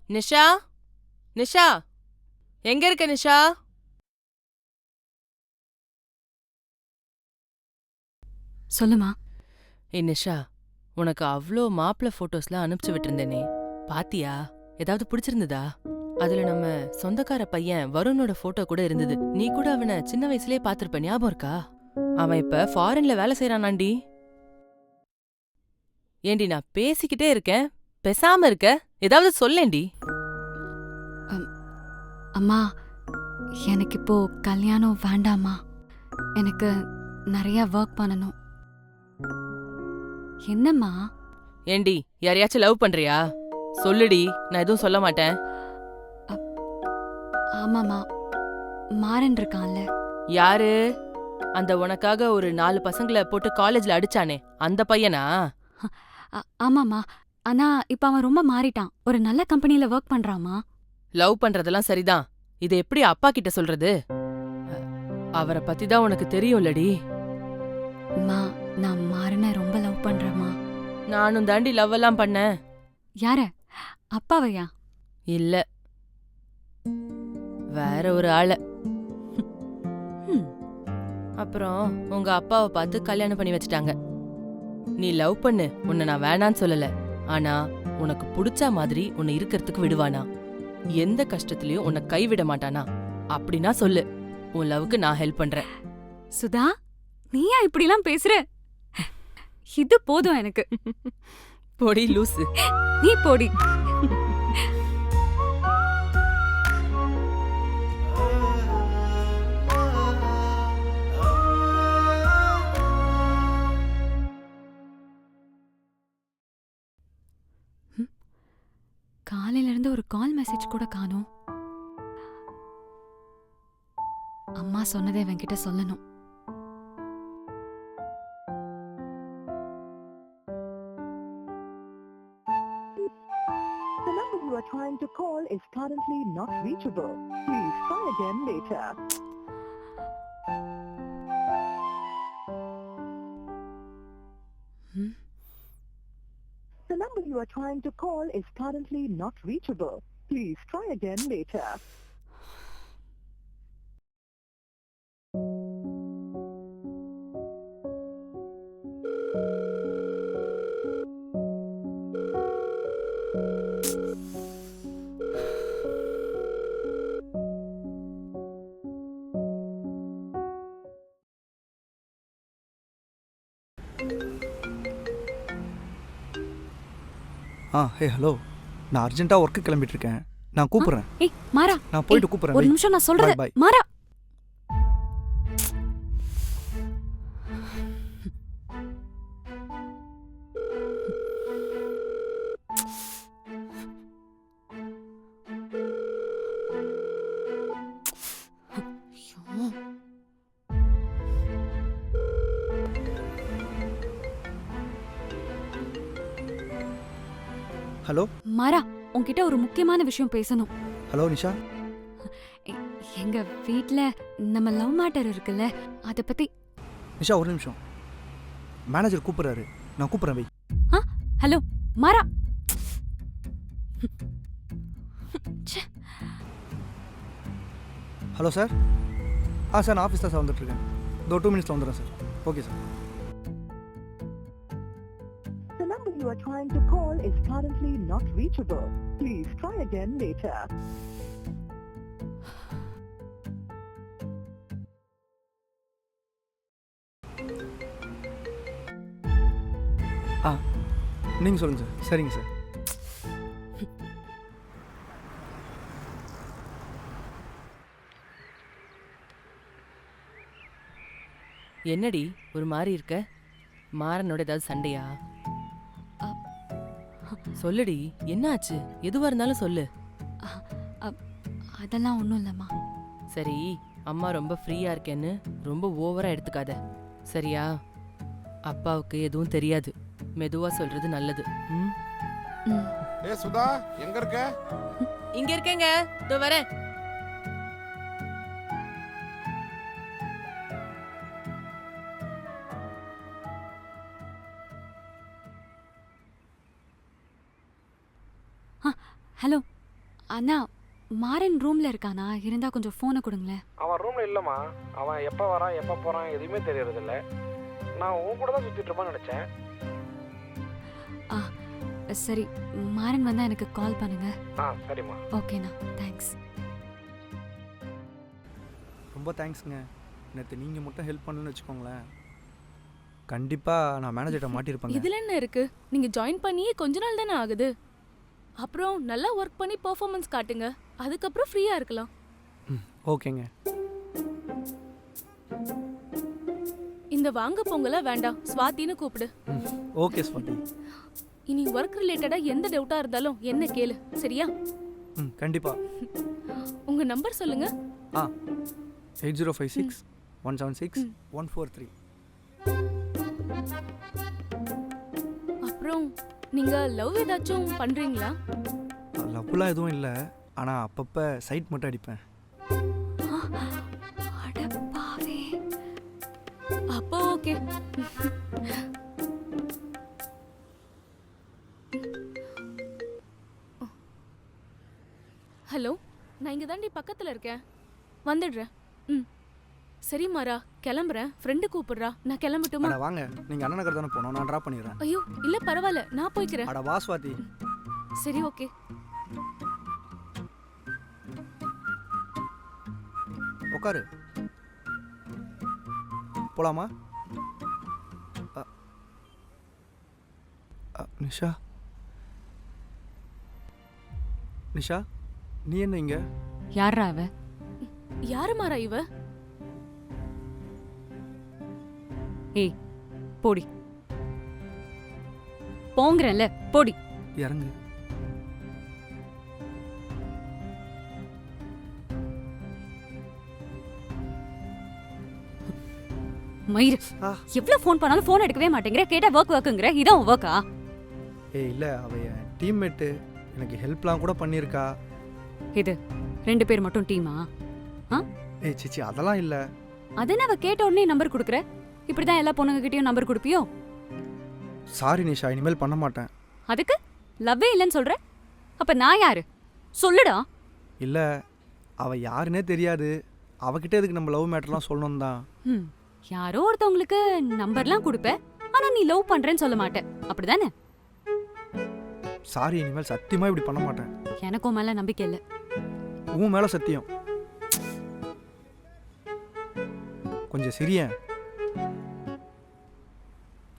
நிஷா, நிஷா, எங்க இருக்க நிஷா? சொல்லுமா. நிஷா, உனக்கு அவ்ளோ மாப்பிள போட்டோஸ்லாம் அனுப்பிச்சு விட்டிருந்தேனே, பாத்தியா? ஏதாவது பிடிச்சிருந்ததா? அதுல நம்ம சொந்தக்கார பையன் வருணோட போட்டோ கூட இருந்தது. நீ கூட அவனை சின்ன வயசுலயே பாத்திருப்ப, ஞாபகம் இருக்கா? அவன் இப்ப ஃபாரின்ல வேலை செய்யறானாண்டி. ஏண்டி நான் பேசிக்கிட்டே இருக்கேன், பேசாம இருக்க? ஏதாவது சொல்லேண்டி. அம், அம்மா, எனக்கு இப்போ கல்யாணம் வேண்டாம்மா. எனக்கு நிறைய ஒர்க் பண்ணணும். என்னம்மா? ஏண்டி யாரையாச்சும் லவ் பண்றியா? சொல்லுடி, நான் எதுவும் சொல்ல மாட்டேன். ஆமாம்மா, மாறன் இருக்கான்ல. யாரு? அந்த உனக்காக ஒரு 4 பசங்கள போட்டு காலேஜ்ல அடிச்சானே, அந்த பையனா? ஆமாம்மா, ஆனா இப்ப அவன் ரொம்ப மாறிட்டான். ஒரு நல்ல கம்பெனில ஒர்க் பண்றாமா. லவ் பண்றதெல்லாம் சரிதான். இத எப்படி அப்பா கிட்ட சொல்றது? அவரை பத்தி தான் உனக்கு தெரியும்லடி. அம்மா, நான் மாறனை ரொம்ப லவ் பண்றேம்மா. நானும் தாண்டி லவ் எல்லாம் பண்ணேன். யார? அப்பாவையா? இல்ல, வேற ஒரு ஆள. ம். அப்புறம் உங்க அப்பாவை பார்த்து கல்யாணம் பண்ணி வச்சுட்டாங்க. நீ லவ் பண்ணு, உன்னை நான் வேணான்னு சொல்லல. ஆனா உனக்கு புடிச்ச மாதிரி உன்னை இருக்கிறதுக்கு விடுவானா? எந்த கஷ்டத்துலயும் உன்னை கைவிட மாட்டானா? அப்படின்னா சொல்லு, உன் லவ்க்கு நான் ஹெல்ப் பண்றேன். சுதா, நீயா இப்படிலாம் பேசுற? இது போதும் எனக்கு. போடி லூசு. நீ போடி. காலையில இருந்து ஒரு கால் மெசேஜ் கூட காணோம். அம்மா சொன்னதை என்கிட்ட சொல்லணும். The number you are trying to call is currently not reachable. Please try again later. ம். The number you are trying to call is currently not reachable. Please try again later. Hey hello, நான் அர்ஜென்ட்டாக work கிளம்பிட்டுருக்கேன். நான் கூப்பிட்றேன். ஏய் மாறா, நான் போயிட்டு ஒரு கூப்பிட்றேன். நிமிஷம் நான் சொல்றது. பை. மாறா. ஐயோ. ஹலோ மாறா, உன்கிட்ட ஒரு முக்கியமான விஷயம் பேசணும். ஹலோ நிஷா. எ- எங்க வீட்ல நம்ம லவ் மேட்டர் இருக்குல்ல, அத பத்தி. நிஷா ஒரு நிமிஷம், மேனேஜர் கூப்பிட்றாரு. நான் கூப்பிட்றேன். வை. ஹலோ மாறா. ச்சே. Hello sir. சார் நான் ஆஃபீஸ் தான் சார் வந்துட்டுருக்கேன். 2 மினிட்ஸில் வந்துடுறேன் sir. Okay sir. The number you are trying to call is currently not reachable. Please try again later. நீங்கள் சொல்லுங்கள் சார். சரிங்க சார். என்னடி ஒரு மாதிரி இருக்க? மாறனோட ஏதாவது சண்டையா? அ. சொல்லுடி, என்னாச்சு? எதுவா இருந்தாலும் சொல்லு. அதெல்லாம் ஒண்ணும் இல்லம்மா. சரி, அம்மா ரொம்ப ஃப்ரீயா இருக்கேன்னு ரொம்ப ஓவரா எடுத்துக்காத, சரியா? அப்பாவுக்கு எதுவும் தெரியாது, மெதுவா சொல்றது நல்லது. ம்? ம். ஏ சுதா, எங்க இருக்க? இங்க இருக்கேங்க, இதோ வரேன். ஹலோ அண்ணா மாறன் ரூம்ல இருக்கானா? இருந்தா கொஞ்சம் ஃபோனை கொடுங்களேன். அவன் ரூம்ல இல்லம்மா. அவன் எப்போ வரான் எப்போ போறான் எதுவுமே தெரியறதில்ல. நான் உன் கூட தான் சுத்திட்டு இருப்பான்னு நினைச்சேன். சரி, மாறன் வந்தா எனக்கு கால் பண்ணுங்க. சரிம்மா. ஓகேண்ணா, தேங்க்ஸ். ரொம்ப தேங்க்ஸுங்க. நேற்று நீங்கள் மட்டும் ஹெல்ப் பண்ணணும்னு வச்சுக்கோங்களேன், கண்டிப்பாக நான் மேனேஜர்கிட்ட மாட்டியிருப்பேங்க. இதுல என்ன இருக்கு? நீங்க ஜாயின் பண்ணியே கொஞ்ச நாள் தானே ஆகுது. அப்புறம் நல்லா ஒர்க் பண்ணி பெர்ஃபார்மன்ஸ் காட்டுங்க, அதுக்கப்புறம் ஃப்ரீயா இருக்கலாம். ஓகேங்க. இந்த வாங்க பொங்கல வேண்டாம், ஸ்வாதின்னு கூப்பிடு. ஓகே ஸ்வாதி. இனி ஒர்க் ரிலேட்டடா எந்த டவுட்டா இருந்தாலும் என்ன கேளு, சரியா? கண்டிப்பாக. உங்க நம்பர் சொல்லுங்க. 8056 176 143. அப்புறம் நீங்க லவ் ஏதாச்சும் பண்றீங்களா? லவ்லாம் எதுவும் இல்லை, ஆனால் அப்பப்போ சைட் மட்டும் அடிப்பேன். அடப்பாவே. அப்போ ஓகே. ஹலோ, நான் இங்க தாண்டி பக்கத்துல இருக்கேன், வந்துடுறேன். சரி மாறா, கிளம்புறேன். ஃப்ரெண்டு கூப்பிடுறா, நான் கிளம்பட்டுமா? அட வாங்க, நீங்கள் அண்ணா நகர் தானே போனோம், நான் ட்ராப் பண்ணிடுறேன். ஐயோ இல்ல பரவாயில்ல, நான் போய்க்கிறேன். அட வா ஸ்வாதி. சரி ஓகே. உட்காரு. போலாமா? நிஷா, நிஷா நீ என்ன இங்க? யாரா அவ? யாரு மாறா இவ? ஏய் போடி, போங்கறல்ல, போடி. இறங்கு. மயிரு, எவ்வளவு ஃபோன் பண்ணாலும் ஃபோன் எடுக்கவே மாட்டேங்கிற. கேட்டா ஒர்க்குங்கிற. இதான் ஒர்க்கா? ஏய் இல்லை, அவ என் டீம்மேட்டு, எனக்கு ஹெல்ப்லாம் கூட பண்ணியிருக்கா. இது 2 பேர் மட்டும் டீமா? ஏய் சிச்சி, அதெல்லாம் இல்லை. அதென்ன அவ கேட்ட உடனே நம்பர் கொடுக்குற? இப்படிதான் எல்லா பொண்ணுங்க கிட்டயும் நம்பர் கொடுப்பியோ? சாரி நிஷா, இனிமேல் பண்ண மாட்டேன். அதுக்கு லவ்வே இல்லைன்னு சொல்ற? அப்ப நான் யாரு சொல்லுடா. இல்லை, அவள் யாருன்னே தெரியாது, அவகிட்ட எதுக்கு நம்ம லவ் மேட்டர்லாம் சொல்லணும் தான். யாரோ ஒருத்தவங்களுக்கு நம்பர்லாம் கொடுப்ப, ஆனா நீ லவ் பண்றேன்னு சொல்ல மாட்ட, அப்படிதானே? சாரி, இனிமேல் சத்தியமாக இப்படி பண்ண மாட்டேன். எனக்கும் மேல நம்பிக்கை இல்லை. உன் மேலே சத்தியம். கொஞ்சம் சிரியேன்.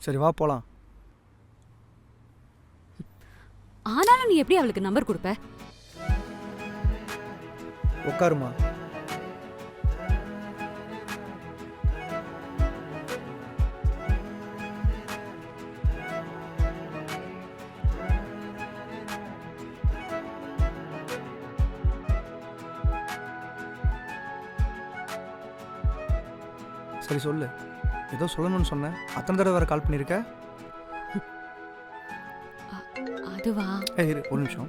சரி வா போலாம். ஆனாலும் நீ எப்படி அவளுக்கு நம்பர் கொடுப்ப? உட்காருமா. சரி சொல்லு, ஏதோ சொல்லணும்னு சொன்னேன், அத்தனை தடவை வேற கால் பண்ணியிருக்க. அதுவா? இரு ஒரு நிமிஷம்.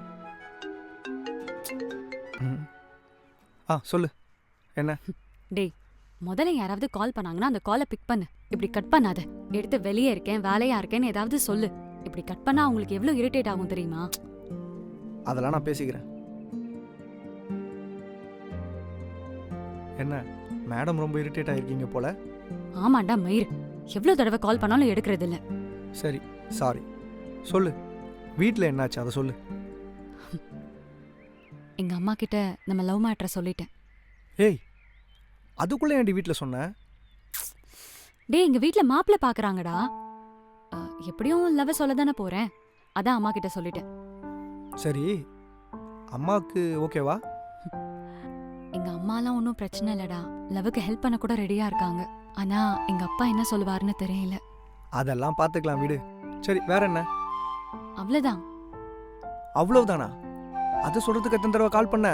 சொல்லு என்ன? டேய், முதல்ல யாராவது கால் பண்ணாங்கன்னா அந்த காலை பிக் பண்ணு. இப்படி கட் பண்ணாத. எடுத்து வெளியே இருக்கேன், வேலையா இருக்கேன்னு ஏதாவது சொல்லு. இப்படி கட் பண்ணா அவங்களுக்கு எவ்வளவு இரிட்டேட் ஆகும் தெரியுமா? அதெல்லாம் நான் பேசிக்கிறேன். என்ன மேடம் ரொம்ப இரிட்டேட் ஆயிருக்கீங்க போல? ஆமாண்டா மயிர், எவ்வளவு தடவை கால் பண்ணாலும் எடுக்கிறது இல்ல. சரி சாரி. சொல்லு, வீட்டில் என்னாச்சு அதை சொல்லு. எங்க அம்மா கிட்ட நம்ம லவ் மேட்டரை சொல்லிட்டேன். ஏய், அதுக்குள்ளே என் வீட்டில் சொன்ன? டேய், எங்க வீட்ல மாப்பிள்ள பாக்குறாங்கடா. எப்படியும் லவ் சொல்ல தானே போறேன், அதான் அம்மா கிட்ட சொல்லிட்டேன். சரி, அம்மாவுக்கு ஓகேவா? எங்க அம்மாலாம் ஒன்றும் பிரச்சனை இல்லடா, லவ்வுக்கு ஹெல்ப் பண்ண கூட ரெடியா இருக்காங்க. ஆனா எங்க அப்பா என்ன சொல்லுவாருன்னு தெரியல. அதெல்லாம் பார்த்துக்கலாம் விடு. சரி வேற என்ன? அவ்வளவுதான். அவ்வளவுதானா? அது சொல்றதுக்கு எத்தனை தடவை கால் பண்ண?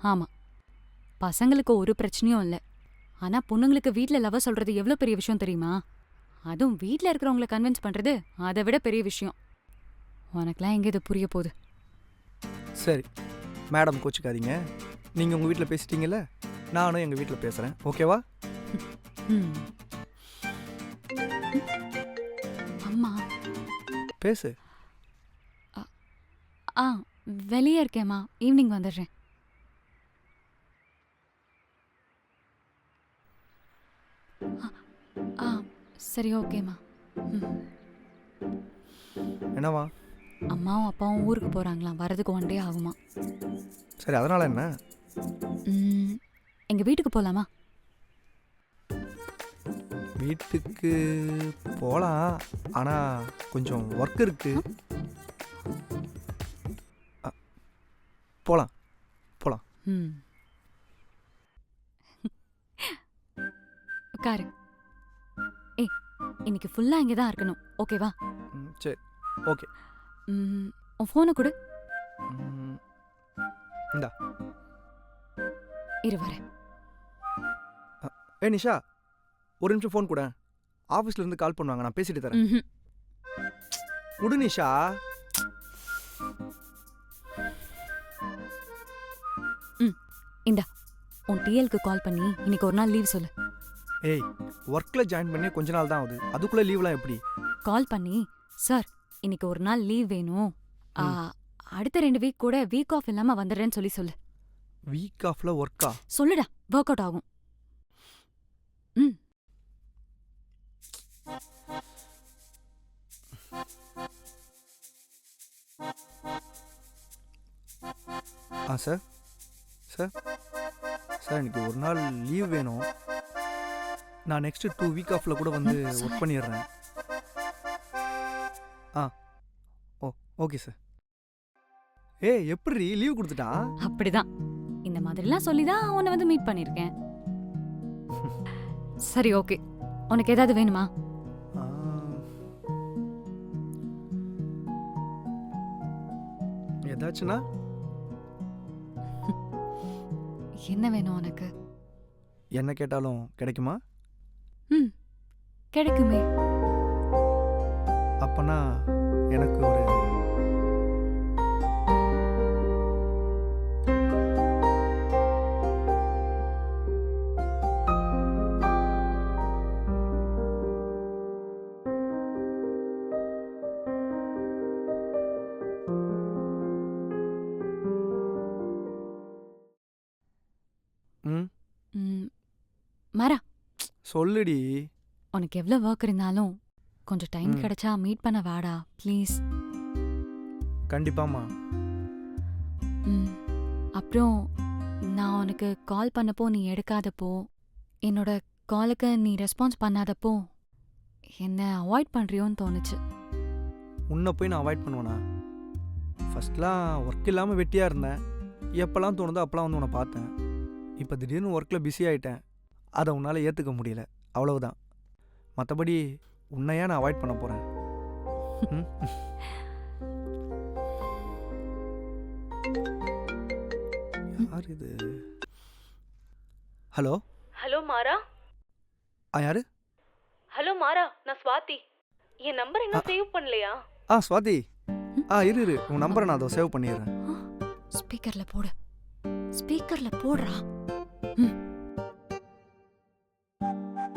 ஆமா, பசங்களுக்கு ஒரு பிரச்சனையும் இல்லை. ஆனா பொண்ணுங்களுக்கு வீட்ல லவ் சொல்றது எவ்வளவு பெரிய விஷயம் தெரியுமா? அதுவும் வீட்ல இருக்கிறவங்களை கன்வின்ஸ் பண்றது அதை விட பெரிய விஷயம். உனக்குலாம் எங்க இது புரிய போகுது? சரி மேடம் கோச்சுக்காதீங்க, நீங்க உங்க வீட்டில் பேசிட்டீங்கல்ல, நானும் எங்க வீட்டில் பேசுறேன், ஓகேவா? அம்மா பேசு. வெளியே இருக்கேம்மா, ஈவினிங் வந்துடுறேன். ஆ சரி, ஓகேம்மா. ம். என்னவா? அம்மாவும் அப்பாவும் ஊருக்கு போகிறாங்களாம், வரதுக்கு 1 டே ஆகுமா. சரி, அதனால் என்ன? எங்கள் வீட்டுக்கு போகலாமா? வீட்டுக்கு போகலாம், ஆனால் கொஞ்சம் ஒர்க் இருக்கு. போகலாம் போகலாம். ம். உட்காரு. ஏய், இன்னைக்கு ஃபுல்லாக இங்கே தான் இருக்கணும், ஓகேவா? சரி, ஓகே. உன் ஃபோனை கொடு. இந்தா. இரு வரேன். நிஷா, ஒரு நிமிஷம் ஃபோன் கூட. ஆஃபீஸ்லேருந்து கால் பண்ணுவாங்க, நான் பேசிட்டு தரேன். ம்ஹும். குடு நிஷா. இந்தா, உன் டிஎல்க்கு கால் பண்ணி இன்னைக்கு ஒரு நாள் லீவ் சொல்லு. ஏய், ஒர்க்கில் ஜாயின் பண்ணி கொஞ்ச நாள் தான் ஆகுது, அதுக்குள்ளே லீவ்லாம் எப்படி? கால் பண்ணி, சார் இன்னைக்கு ஒரு நாள் லீவ் வேணும், அடுத்த 2 வீக் கூட வீக் ஆஃப் இல்லாமல் வந்துடுறேன்னு சொல்லு. வீக் ஆஃப்ல ஒர்க்கா? சொல்லுடா, ஒர்க் அவுட் ஆகும். ம். சார் சார் சார் எனக்கு ஒரு நாள் லீவ் வேணும். நான் நெக்ஸ்ட் 2 வீக் ஆஃப்ல கூட வந்து ஒர்க் பண்ணிடுறேன். Okay sir. எப்படி லீவ் கொடுத்துட்டான்? அப்படிதான், இந்த மாதிரிலாம் சொல்லி தான் உன்னை வந்து மீட் பண்ணியிருக்கேன். சரி, ஓகே. உனக்கு ஏதாவது வேணுமா? ஏதாச்சுன்னா? என்ன வேணும் உனக்கு? என்ன கேட்டாலும் கிடைக்குமா? ம், கிடைக்குமே. அப்பனா எனக்கு ஒரு மரா, சொல்லுடி. உனக்கு எவ்வளோ ஒர்க் இருந்தாலும் கொஞ்சம் டைம் கிடைச்சா மீட் பண்ண வாடா ப்ளீஸ். கண்டிப்பாம்மா. அப்புறம் நான் உனக்கு கால் பண்ணப்போ நீ எடுக்காதப்போ, என்னோட காலுக்கு நீ ரெஸ்பான்ஸ் பண்ணாதப்போ என்ன அவாய்ட் பண்ணுறியோன்னு தோணுச்சு. உன்னை போய் நான் அவாய்ட் பண்ணுவேனா? ஃபர்ஸ்ட்லாம் ஒர்க் இல்லாமல் வெட்டியாக இருந்தேன். எப்போல்லாம் தோணுதோ அப்போல்லாம் வந்து உன்னை பார்த்தேன். இப்போ திடீர்னு ஒர்க்கில் பிஸி ஆகிட்டேன். அதை உன்னால் ஏற்றுக்க முடியல, அவ்வளவுதான். மற்றபடி உன்னையா நான் அவாய்ட் பண்ண போகிறேன்? யார் இது? ஹலோ ஹலோ மாறா. யாரு? ஹலோ மாறா, நான் ஸ்வாதி. என் நம்பர் இன்னும் சேவ் பண்ணலையா? ஸ்வாதி. இரு உன் நம்பரை நான் அதை சேவ் பண்ணிடுறேன். ஸ்பீக்கர்ல போடு, ஸ்பீக்கர்ல போடுறா.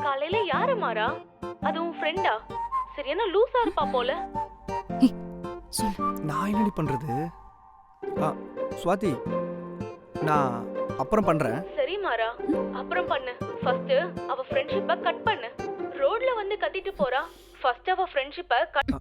காலையில யாரு மாறா? அது உன் ஃப்ரெண்டா? சரியான லூசா இருப்பா போல. சொல்லு. நான் என்னடி பண்றது? ஸ்வாதி, நான் அப்புறம் பண்றேன். சரி மாறா, அப்புறம் பண்ணு. ஃபர்ஸ்ட் அவ ஃப்ரெண்ட்ஷிப்பை கட் பண்ணு. ரோட்ல வந்து கத்திட்டு போறா. ஃபர்ஸ்ட் அவ ஃப்ரெண்ட்ஷிப்பை கட்.